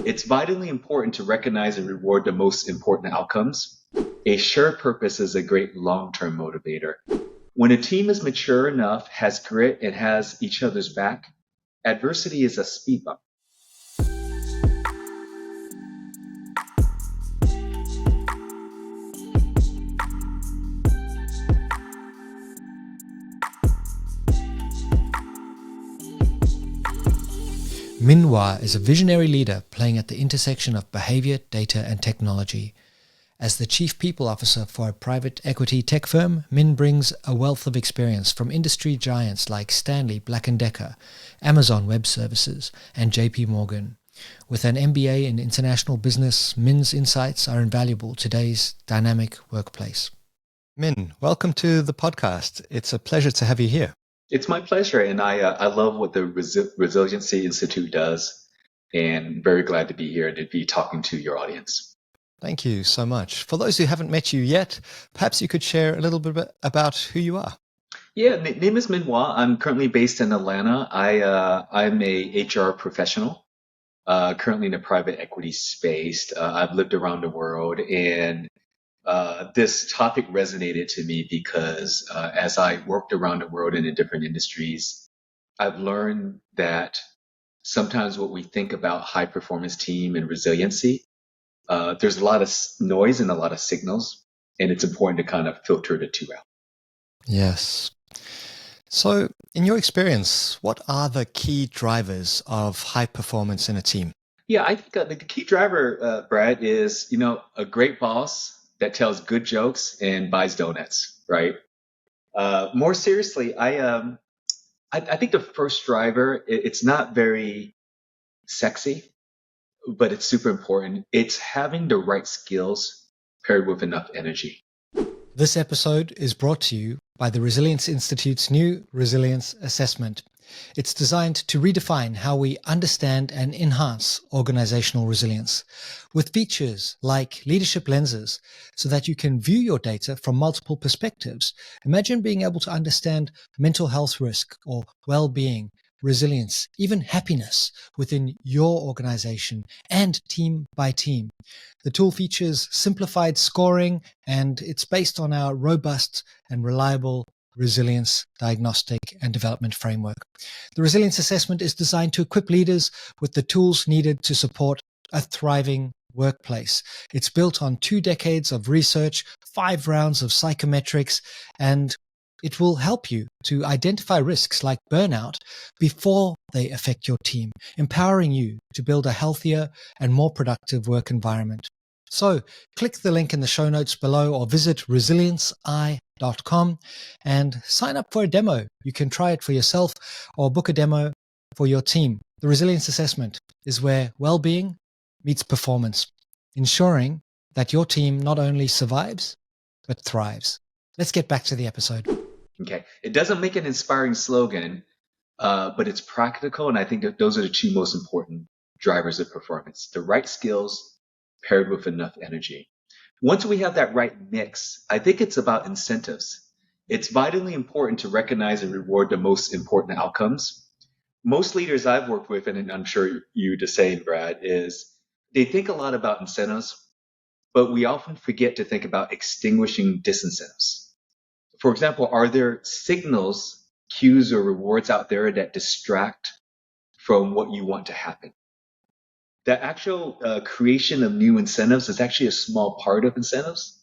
It's vitally important to recognize and reward the most important outcomes. A shared purpose is a great long-term motivator. When a team is mature enough, has grit, and has each other's back, adversity is a speed bump. Minh Hua is a visionary leader playing at the intersection of behavior, data, and technology. As the Chief People Officer for a private equity tech firm, Minh brings a wealth of experience from industry giants like Stanley Black and Decker, Amazon Web Services, and JP Morgan. With an MBA in international business, Minh's insights are invaluable to today's dynamic workplace. Minh, welcome to the podcast. It's a pleasure to have you here. It's my pleasure, and I love what the Resiliency Institute does, and very glad to be here and to be talking to your audience. Thank you so much. For those who haven't met you yet, perhaps you could share a little bit about who you are. Yeah, name is Minh Hua. I'm currently based in Atlanta. I'm a HR professional, currently in the private equity space. I've lived around the world, and this topic resonated to me because as I worked around the world and in different industries, I've learned that sometimes what we think about high performance team and resiliency, there's a lot of noise and a lot of signals, and it's important to kind of filter the two out. Yes. So in your experience, what are the key drivers of high performance in a team? Yeah, I think the key driver, Brad, is, a great boss that tells good jokes and buys donuts, right? More seriously, I think the first driver, it's not very sexy, but it's super important. It's having the right skills paired with enough energy. This episode is brought to you by the Resilience Institute's new Resilience Assessment. It's designed to redefine how we understand and enhance organizational resilience with features like leadership lenses so that you can view your data from multiple perspectives. Imagine being able to understand mental health risk or well-being, resilience, even happiness within your organization and team by team. The tool features simplified scoring, and it's based on our robust and reliable resilience diagnostic and development framework. The resilience assessment is designed to equip leaders with the tools needed to support a thriving workplace. It's built on 2 decades of research, 5 rounds of psychometrics, and it will help you to identify risks like burnout before they affect your team, empowering you to build a healthier and more productive work environment. So click the link in the show notes below or visit resilienceeye.com and sign up for a demo. You can try it for yourself or book a demo for your team. The resilience assessment is where well-being meets performance, ensuring that your team not only survives, but thrives. Let's get back to the episode. Okay. It doesn't make an inspiring slogan, but it's practical. And I think that those are the 2 most important drivers of performance: the right skills paired with enough energy. Once we have that right mix, I think it's about incentives. It's vitally important to recognize and reward the most important outcomes. Most leaders I've worked with, and I'm sure you the same, Brad, is they think a lot about incentives, but we often forget to think about extinguishing disincentives. For example, are there signals, cues, or rewards out there that distract from what you want to happen? The actual creation of new incentives is actually a small part of incentives.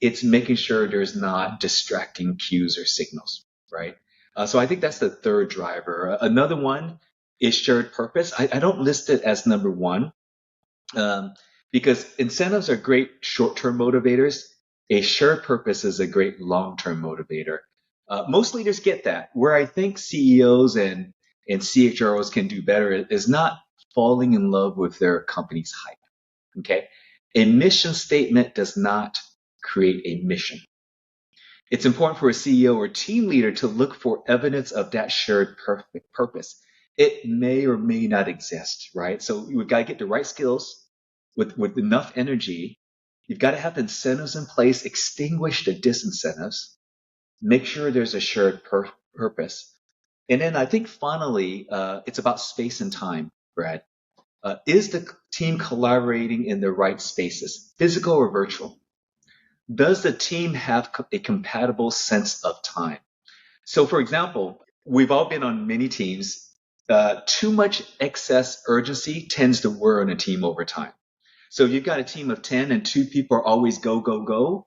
It's making sure there's not distracting cues or signals, right? So I think that's the third driver. Another one is shared purpose. I don't list it as number 1 because incentives are great short-term motivators. A shared purpose is a great long-term motivator. Most leaders get that. Where I think CEOs and CHROs can do better is not falling in love with their company's hype. Okay. A mission statement does not create a mission. It's important for a CEO or team leader to look for evidence of that shared purpose. It may or may not exist, right? So we've got to get the right skills with enough energy. You've got to have incentives in place, extinguish the disincentives, make sure there's a shared purpose. And then I think finally, it's about space and time, Brad. Is the team collaborating in the right spaces, physical or virtual? Does the team have a compatible sense of time? So, for example, we've all been on many teams. Too much excess urgency tends to wear on a team over time. So, if you've got a team of 10 and two people are always go, go, go,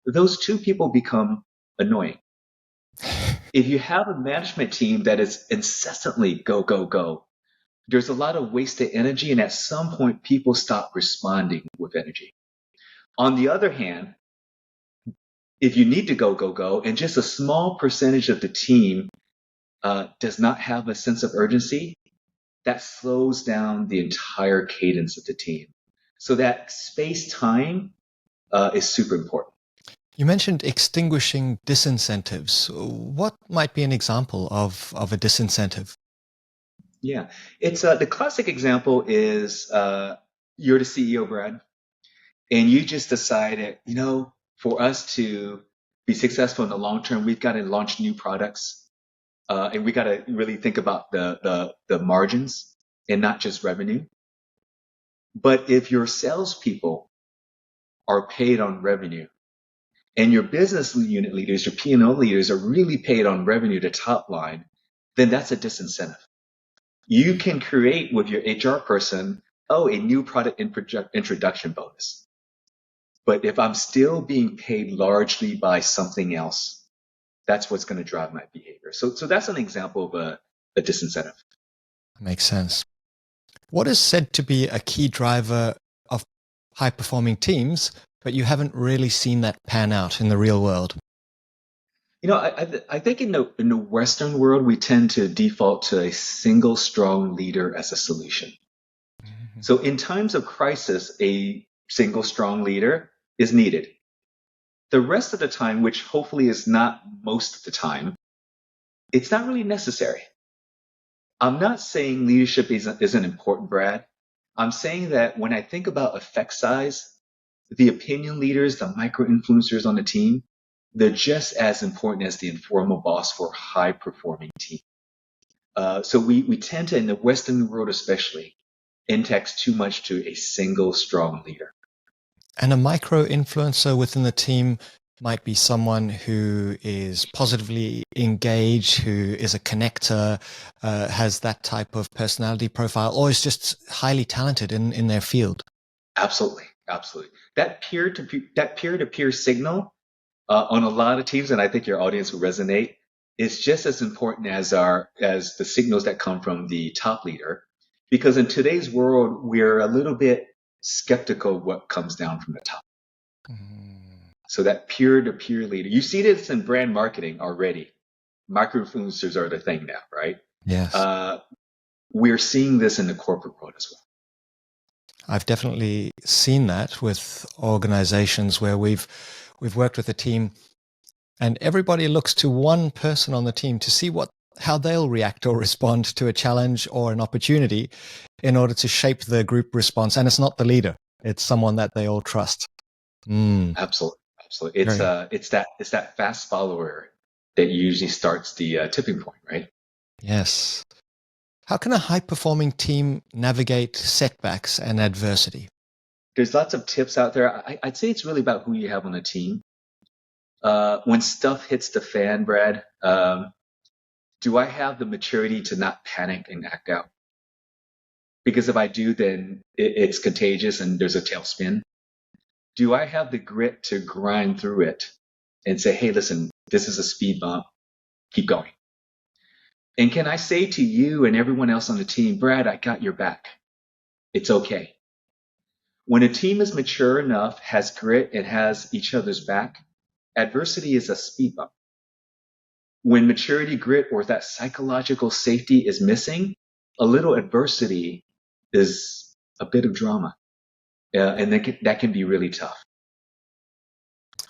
those two people become annoying. If you have a management team that is incessantly go, go, go, there's a lot of wasted energy, and at some point, people stop responding with energy. On the other hand, if you need to go, go, go, and just a small percentage of the team does not have a sense of urgency, that slows down the entire cadence of the team. So that space time is super important. You mentioned extinguishing disincentives. What might be an example of a disincentive? Yeah, it's the classic example is you're the CEO, Brad, and you just decided, for us to be successful in the long term, we've got to launch new products, and we got to really think about the margins and not just revenue. But if your salespeople are paid on revenue, and your business unit leaders, your P&L leaders are really paid on revenue to top line, then that's a disincentive. You can create with your HR person, a new product introduction bonus. But if I'm still being paid largely by something else, that's what's going to drive my behavior. So that's an example of a disincentive. Makes sense. What is said to be a key driver of high-performing teams, but you haven't really seen that pan out in the real world? I think in the Western world, we tend to default to a single strong leader as a solution. Mhm. So in times of crisis, a single strong leader is needed. The rest of the time, which hopefully is not most of the time, it's not really necessary. I'm not saying leadership isn't important, Brad. I'm saying that when I think about effect size, the opinion leaders, the micro influencers on the team, they're just as important as the informal boss for a high performing team. So we tend to, in the Western world especially, index too much to a single strong leader. And a micro influencer within the team might be someone who is positively engaged, who is a connector, has that type of personality profile, or is just highly talented in their field. Absolutely, absolutely. That peer to peer signal on a lot of teams, and I think your audience will resonate, is just as important as the signals that come from the top leader. Because in today's world, we're a little bit skeptical of what comes down from the top. Mm. So that peer-to-peer leader, you see this in brand marketing already. Micro-influencers are the thing now, right? Yes. We're seeing this in the corporate world as well. I've definitely seen that with organizations where we've worked with a team and everybody looks to one person on the team to see how they'll react or respond to a challenge or an opportunity in order to shape the group response. And it's not the leader, it's someone that they all trust. Absolutely, absolutely. It's Very, it's that fast follower that usually starts the tipping point, right? yes. How can a high performing team navigate setbacks and adversity? There's lots of tips out there. I'd say it's really about who you have on the team. When stuff hits the fan, Brad, do I have the maturity to not panic and act out? Because if I do, then it's contagious and there's a tailspin. Do I have the grit to grind through it and say, hey, listen, this is a speed bump, keep going? And can I say to you and everyone else on the team, Brad, I got your back. It's okay. When a team is mature enough, has grit, and has each other's back, adversity is a speed bump. When maturity, grit, or that psychological safety is missing, a little adversity is a bit of drama. And that can be really tough.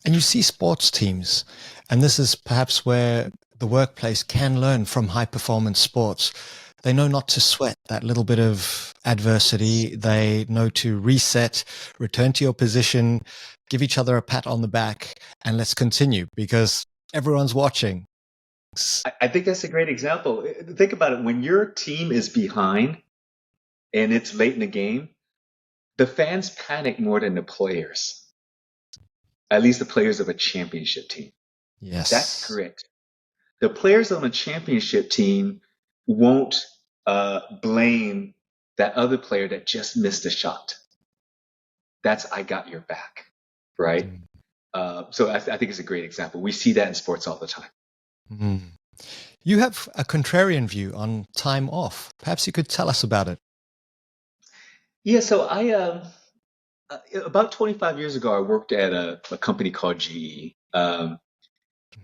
And you see sports teams, and this is perhaps where the workplace can learn from high performance sports. They know not to sweat that little bit of adversity. They know to reset, return to your position, give each other a pat on the back, and let's continue because everyone's watching. I think that's a great example. Think about it. When your team is behind, and it's late in the game, the fans panic more than the players, at least the players of a championship team. That's Yes. grit. The players on a championship team won't blame that other player that just missed a shot. That's I got your back, right? Mm. So I think it's a great example. We see that in sports all the time. Mm. You have a contrarian view on time off. Perhaps you could tell us about it. Yeah, so I about 25 years ago, I worked at a company called GE. An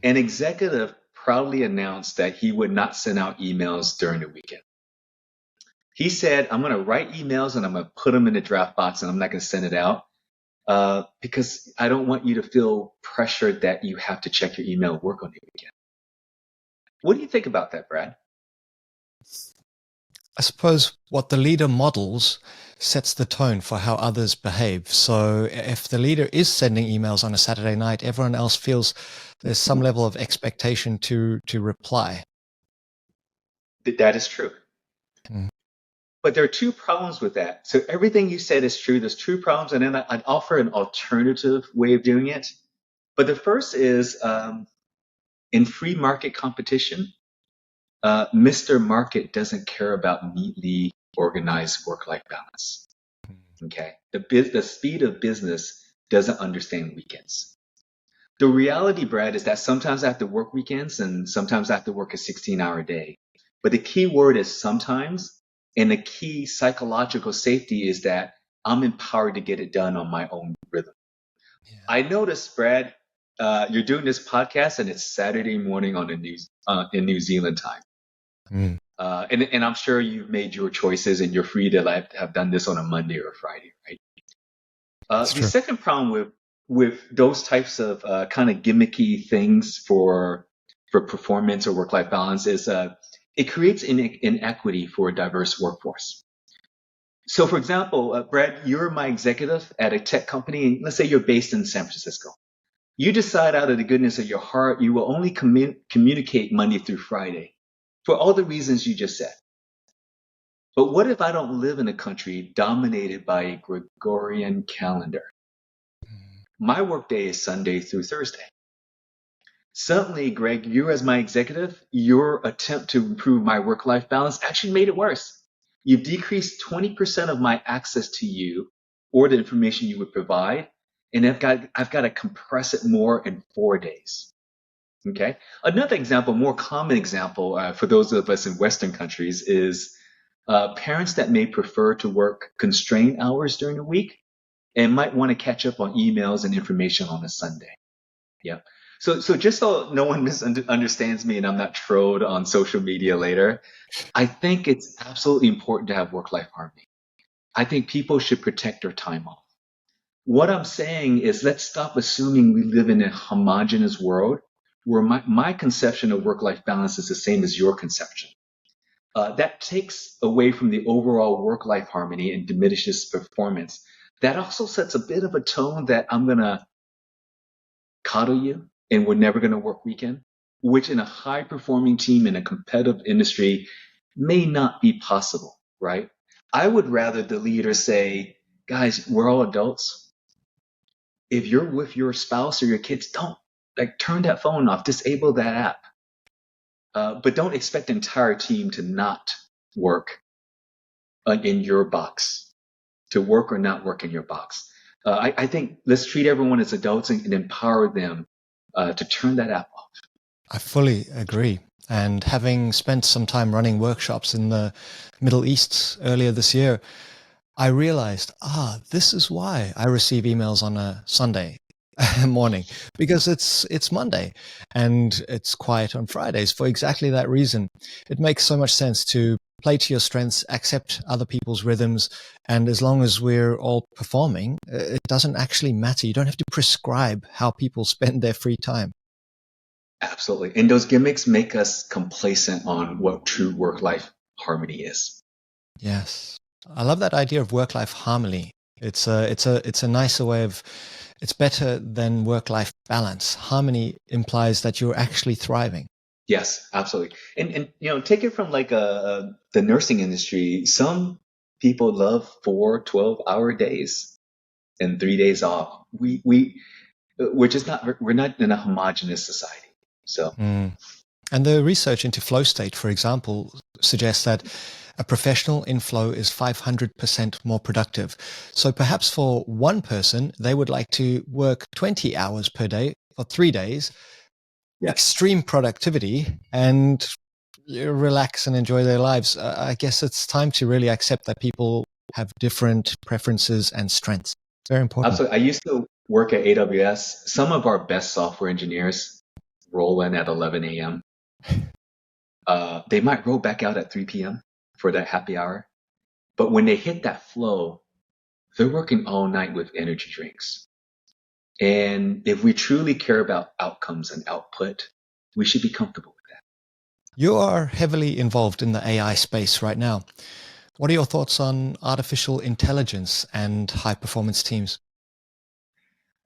executive proudly announced that he would not send out emails during the weekend. He said, I'm going to write emails and I'm going to put them in the draft box and I'm not going to send it out because I don't want you to feel pressured that you have to check your email at work on the weekend. What do you think about that, Brad? I suppose what the leader models sets the tone for how others behave. So if the leader is sending emails on a Saturday night, everyone else feels there's some level of expectation to reply. That is true. Mm. But there are two problems with that. So everything you said is true. There's two problems, and then I'd offer an alternative way of doing it. But the first is in free market competition, Mr. Market doesn't care about neatly organized work-life balance. Okay, the speed of business doesn't understand weekends. The reality, Brad, is that sometimes I have to work weekends and sometimes I have to work a 16-hour day. But the key word is sometimes, and the key psychological safety is that I'm empowered to get it done on my own rhythm. Yeah. I noticed, Brad, you're doing this podcast and it's Saturday morning on in New Zealand time. Mm. And I'm sure you've made your choices and you're free to have done this on a Monday or a Friday, right? That's The true. second problem with those types of kind of gimmicky things for performance or work-life balance is it creates inequity for a diverse workforce. So, for example, Brad, you're my executive at a tech company, and let's say you're based in San Francisco. You decide out of the goodness of your heart you will only communicate Monday through Friday for all the reasons you just said. But what if I don't live in a country dominated by a Gregorian calendar? My workday is Sunday through Thursday. Suddenly, Greg, you as my executive, your attempt to improve my work-life balance actually made it worse. You've decreased 20% of my access to you or the information you would provide, and I've got to compress it more in 4 days. Okay. Another example, more common example for those of us in Western countries is parents that may prefer to work constrained hours during the week and might want to catch up on emails and information on a Sunday. Yeah. So just so no one misunderstands me and I'm not trolled on social media later, I think it's absolutely important to have work-life harmony. I think people should protect their time off. What I'm saying is let's stop assuming we live in a homogenous world where my conception of work-life balance is the same as your conception. That takes away from the overall work-life harmony and diminishes performance. That also sets a bit of a tone that I'm going to coddle you and we're never going to work weekend, which in a high-performing team in a competitive industry may not be possible, right? I would rather the leader say, guys, we're all adults. If you're with your spouse or your kids, don't turn that phone off, disable that app. But don't expect the entire team to not work in your box, to work or not work in your box. I think let's treat everyone as adults and empower them to turn that app off. I fully agree. And having spent some time running workshops in the Middle East earlier this year, I realized, this is why I receive emails on a Sunday morning, because it's Monday and it's quiet on Fridays for exactly that reason. It makes so much sense to play to your strengths, accept other people's rhythms, and as long as we're all performing, it doesn't actually matter. You don't have to prescribe how people spend their free time. Absolutely. And those gimmicks make us complacent on what true work-life harmony is. Yes. I love that idea of work-life harmony. It's a nicer way of, it's better than work-life balance. Harmony implies that you're actually thriving. Yes, absolutely. And take it from the nursing industry. Some people love 4 12-hour days and 3 days off. We're just not, we're not in a homogenous society. So, And the research into flow state, for example, suggests that a professional in flow is 500% more productive. So perhaps for one person, they would like to work 20 hours per day for 3 days, yes. extreme productivity, and relax and enjoy their lives. I guess it's time to really accept that people have different preferences and strengths. Very important. Absolutely. I used to work at AWS. Some of our best software engineers roll in at 11 a.m. They might roll back out at 3 p.m. for that happy hour. But when they hit that flow, they're working all night with energy drinks. And if we truly care about outcomes and output, we should be comfortable with that. You are heavily involved in the AI space right now. What are your thoughts on artificial intelligence and high performance teams?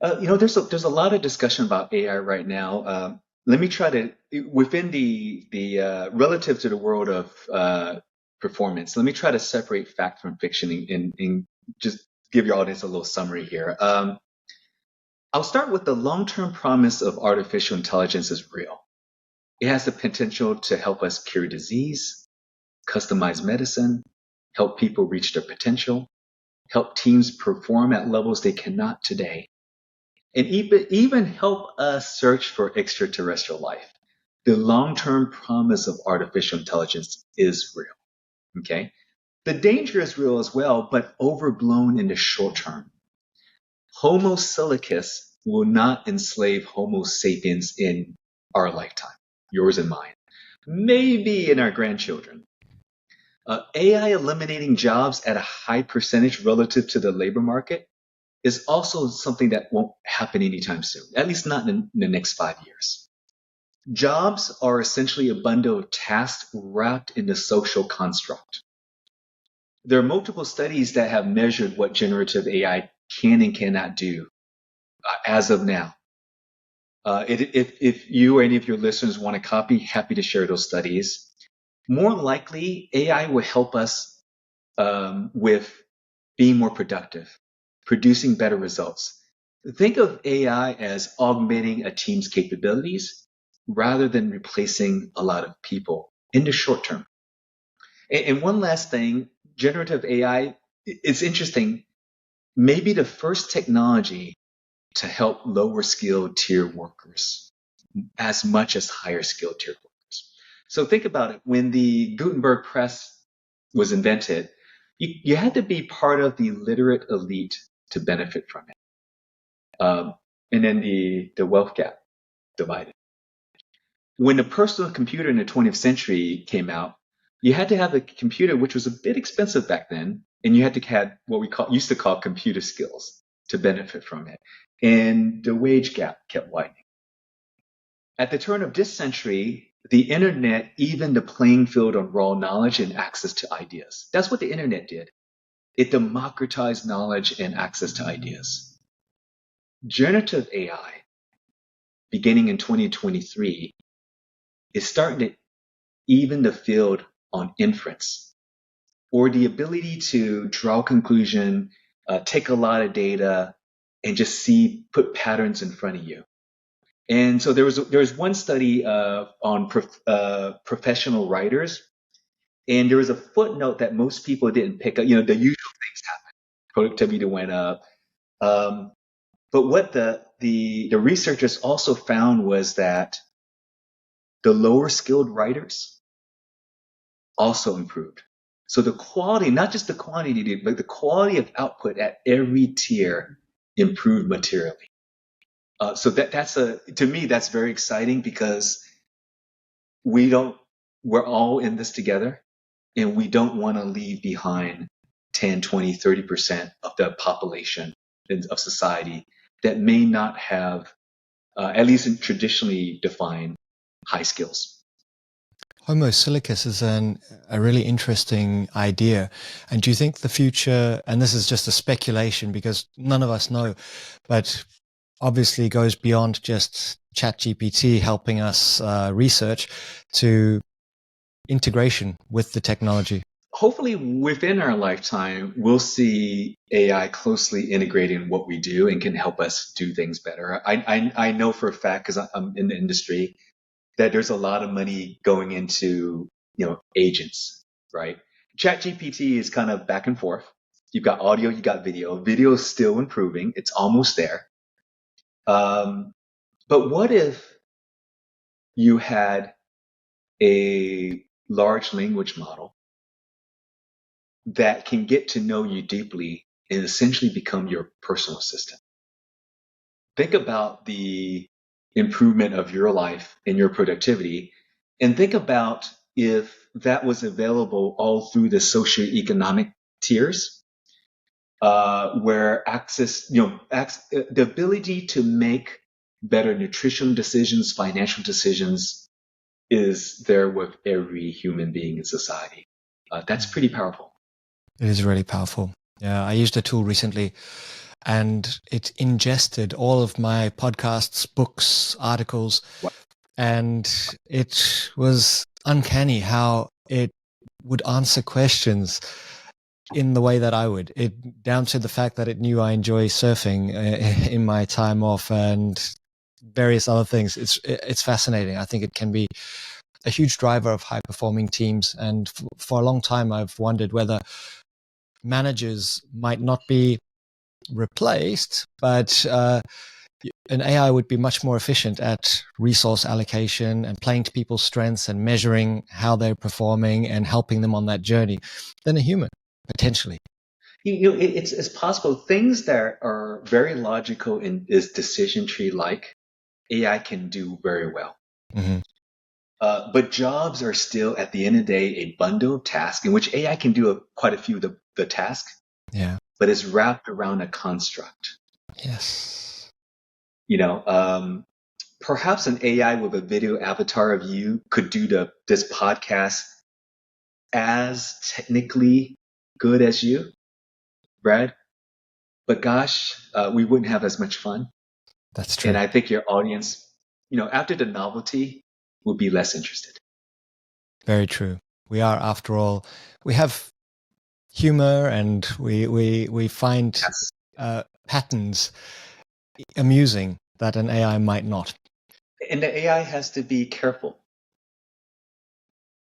There's a lot of discussion about AI right now. Let me try to, within the relative to the world of performance, let me try to separate fact from fiction and just give your audience a little summary here. I'll start with the long-term promise of artificial intelligence is real. It has the potential to help us cure disease, customize medicine, help people reach their potential, help teams perform at levels they cannot today, and even help us search for extraterrestrial life. The long-term promise of artificial intelligence is real. Okay? The danger is real as well, but overblown in the short term. Homo silicus will not enslave Homo sapiens in our lifetime, yours and mine. Maybe in our grandchildren. AI eliminating jobs at a high percentage relative to the labor market is also something that won't happen anytime soon, at least not in the next 5 years. Jobs are essentially a bundle of tasks wrapped in a social construct. There are multiple studies that have measured what generative AI can and cannot do as of now. If you or any of your listeners want a copy, happy to share those studies. More likely, AI will help us with being more productive, producing better results. Think of AI as augmenting a team's capabilities rather than replacing a lot of people in the short term. And one last thing, generative AI, it's interesting, maybe the first technology to help lower skilled tier workers as much as higher skilled tier workers. So think about it. When the Gutenberg press was invented, you had to be part of the literate elite to benefit from it. And then the wealth gap divided. When the personal computer in the 20th century came out, you had to have a computer which was a bit expensive back then, and you had to have what we used to call computer skills to benefit from it. And the wage gap kept widening. At the turn of this century, the internet evened the playing field on raw knowledge and access to ideas. That's what the internet did. It democratized knowledge and access to ideas. Generative AI, beginning in 2023, is starting to even the field on inference, or the ability to draw a conclusion, take a lot of data, and just put patterns in front of you. And so there was one study on professional writers, and there was a footnote that most people didn't pick up. The usual things happened. Productivity went up. But what the researchers also found was that the lower skilled writers also improved. So the quality, not just the quantity, but the quality of output at every tier improved materially. So to me, that's very exciting because we're all in this together, and we don't want to leave behind 10, 20, 30% of the population of society that may not have, at least in traditionally defined, high skills. Homo silicus is a really interesting idea. And do you think the future, and this is just a speculation because none of us know, but obviously goes beyond just ChatGPT helping us research to integration with the technology? hopefully within our lifetime, we'll see AI closely integrated in what we do and can help us do things better. I know for a fact, because I'm in the industry, that there's a lot of money going into, agents, right? ChatGPT is kind of back and forth. You've got audio, you got video. Video is still improving. It's almost there. But what if you had a large language model that can get to know you deeply and essentially become your personal assistant? Think about the improvement of your life and your productivity, and think about if that was available all through the socioeconomic tiers, where the ability to make better nutrition decisions, financial decisions is there with every human being in society. That's pretty powerful. It is really powerful. Yeah, I used a tool recently and it ingested all of my podcasts, books, articles, and it was uncanny how it would answer questions in the way that I would. It down to the fact that it knew I enjoy surfing in my time off and various other things. It's fascinating. I think it can be a huge driver of high performing teams. And for a long time, I've wondered whether managers might not be replaced, but an AI would be much more efficient at resource allocation and playing to people's strengths and measuring how they're performing and helping them on that journey than a human, potentially. It's possible. Things that are very logical and is decision tree like, AI can do very well. Mm-hmm. But jobs are still, at the end of the day, a bundle of tasks in which AI can do quite a few of the tasks. Yeah. But it's wrapped around a construct. Yes. Perhaps an AI with a video avatar of you could do this podcast as technically good as you, Brad. But gosh, we wouldn't have as much fun. That's true. And I think your audience, after the novelty, would be less interested. Very true. We are, after all, we have humor and we find patterns amusing that an AI might not. And the AI has to be careful.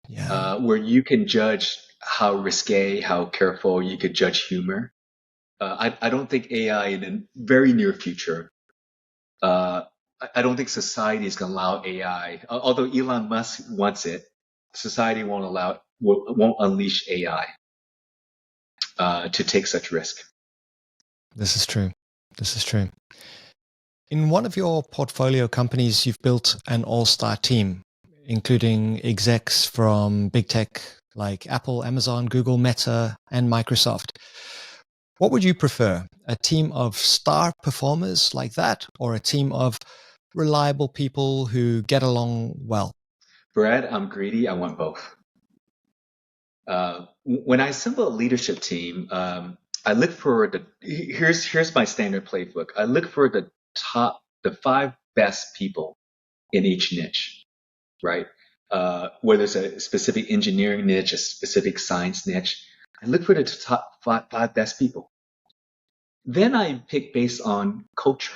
Yeah. Where you can judge how risque, how careful you could judge humor. I don't think AI in the very near future, I don't think society is going to allow AI, although Elon Musk wants it, society won't unleash AI to take such risk. This is true. This is true. In one of your portfolio companies, you've built an all-star team, including execs from big tech like Apple, Amazon, Google, Meta, and Microsoft. What would you prefer? A team of star performers like that, or a team of reliable people who get along well? Brad, I'm greedy. I want both. When I assemble a leadership team, I look for here's my standard playbook. I look for the 5 best people in each niche, right? Whether it's a specific engineering niche, a specific science niche, I look for the top five best people. Then I pick based on culture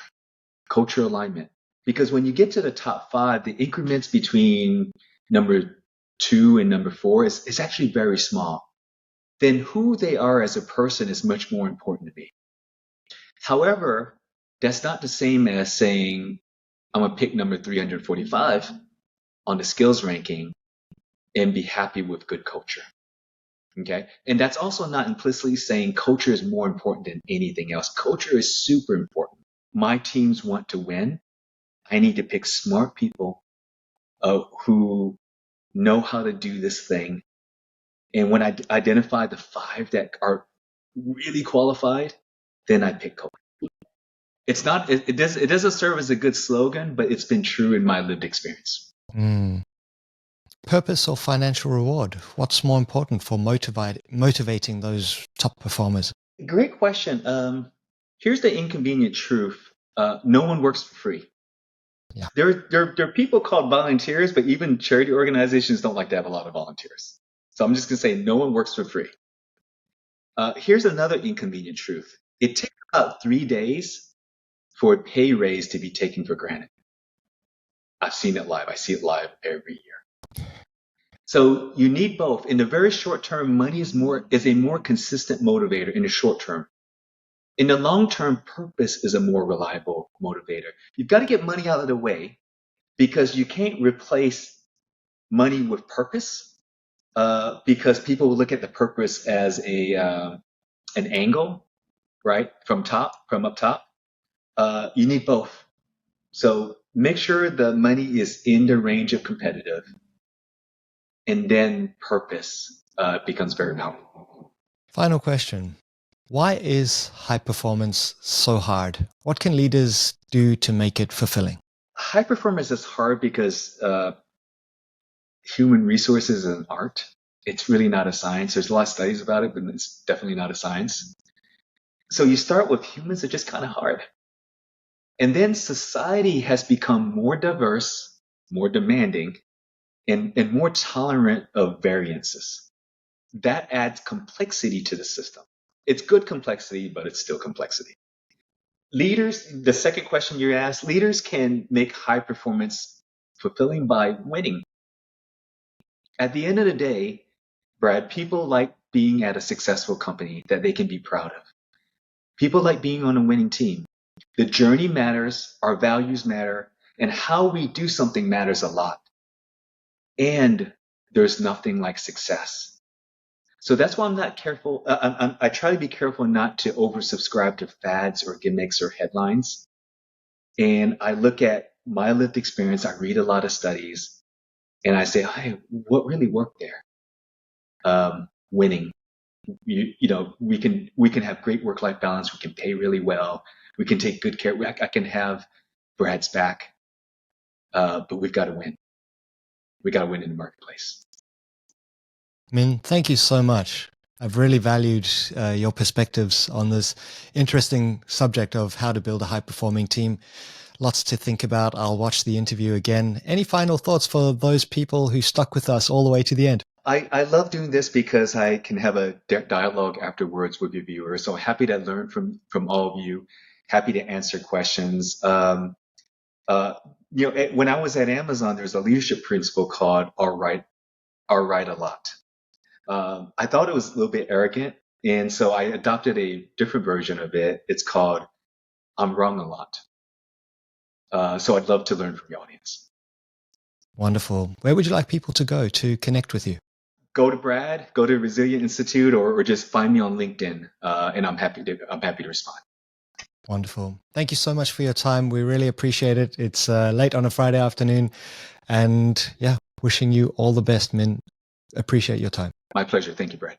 alignment. Because when you get to the top 5, the increments between number 2 and number 4 is actually very small. Then who they are as a person is much more important to me. However, that's not the same as saying I'm going to pick number 345 on the skills ranking and be happy with good culture. Okay. And that's also not implicitly saying culture is more important than anything else. Culture is super important. My teams want to win. I need to pick smart people who know how to do this thing. And when I identify the 5 that are really qualified, then I pick culture. It's not, it doesn't serve as a good slogan, but it's been true in my lived experience. Purpose or financial reward? What's more important for motivating those top performers? Great question. Here's the inconvenient truth. No one works for free. Yeah. There are people called volunteers, but even charity organizations don't like to have a lot of volunteers. So I'm just going to say no one works for free. Here's another inconvenient truth. It takes about 3 days for a pay raise to be taken for granted. I've seen it live. I see it live every year. So you need both. In the very short term, money is a more consistent motivator in the short term. In the long term, purpose is a more reliable motivator. You've got to get money out of the way because you can't replace money with purpose because people will look at the purpose as an angle, right? From up top. You need both. So make sure the money is in the range of competitive, and then purpose becomes very powerful. Final question. Why is high performance so hard? What can leaders do to make it fulfilling? High performance is hard because human resources is an art. It's really not a science. There's a lot of studies about it, but it's definitely not a science. So you start with humans are just kind of hard. And then society has become more diverse, more demanding, and more tolerant of variances. That adds complexity to the system. It's good complexity, but it's still complexity. Leaders, the second question you asked, leaders can make high performance fulfilling by winning. At the end of the day, Brad, people like being at a successful company that they can be proud of. People like being on a winning team. The journey matters, our values matter, and how we do something matters a lot. And there's nothing like success. So that's why I'm not careful. I try to be careful not to oversubscribe to fads or gimmicks or headlines. And I look at my lived experience. I read a lot of studies, and I say, hey, what really worked there? Winning. We can have great work-life balance. We can pay really well. We can take good care. I can have Brad's back, but we've got to win. We got to win in the marketplace. Min, thank you so much. I've really valued your perspectives on this interesting subject of how to build a high-performing team. Lots to think about. I'll watch the interview again. Any final thoughts for those people who stuck with us all the way to the end? I love doing this because I can have a dialogue afterwards with your viewers. So happy to learn from all of you. Happy to answer questions. When I was at Amazon, there's a leadership principle called "all right a lot." I thought it was a little bit arrogant, and so I adopted a different version of it. It's called "I'm wrong a lot." So I'd love to learn from the audience. Wonderful. Where would you like people to go to connect with you? Go to Brad, go to Resilient Institute, or just find me on LinkedIn, and I'm happy to respond. Wonderful. Thank you so much for your time. We really appreciate it. It's late on a Friday afternoon, and wishing you all the best, Min. Appreciate your time. My pleasure. Thank you, Brad.